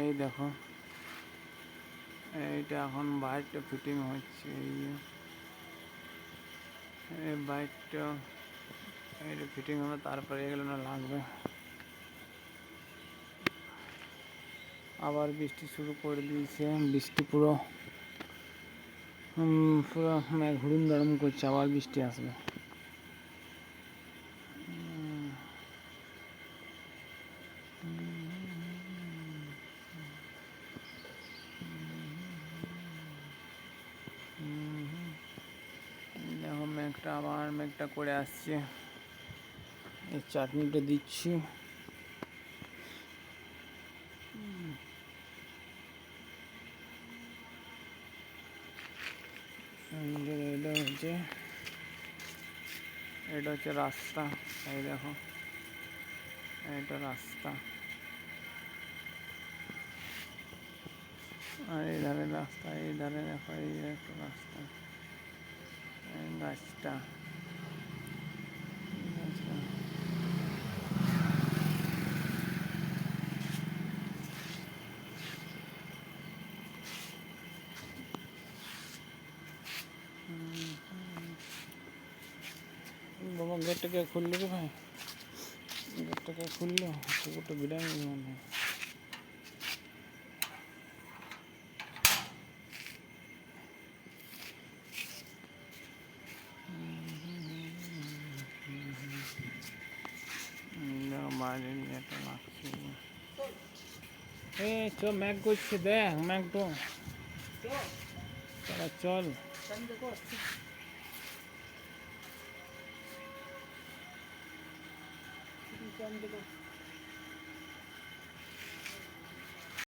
এই দেখো, এইটা এখন বাইকটা ফিটিং হচ্ছে। এই বাইকটা এইটা ফিটিং হবে, তারপরে এগুলো না লাগবে। আবার বৃষ্টি শুরু করে দিয়েছে, বৃষ্টি পুরো পুরো ঘুরুন দারুম করছে, আবার বৃষ্টি আসবে। দেখো মেঘটা আবার মেঘটা করে আসছে। এই চাটনিটা দিচ্ছি। এটা হচ্ছে রাস্তা। এই দেখো, এটা রাস্তা, আর এই ধারে রাস্তা, এই ধারে দেখো এই একটা রাস্তা, গাছটা। বাবা গেটটাকে খুললো রে ভাই, গেটটাকে খুললো, কুকুরটা বিড়াল মনে হয়। বাইরে নিয়ে একটা লাগছে। এই চ, ম্যাগ করছে, দেখ ম্যাগ তো চল।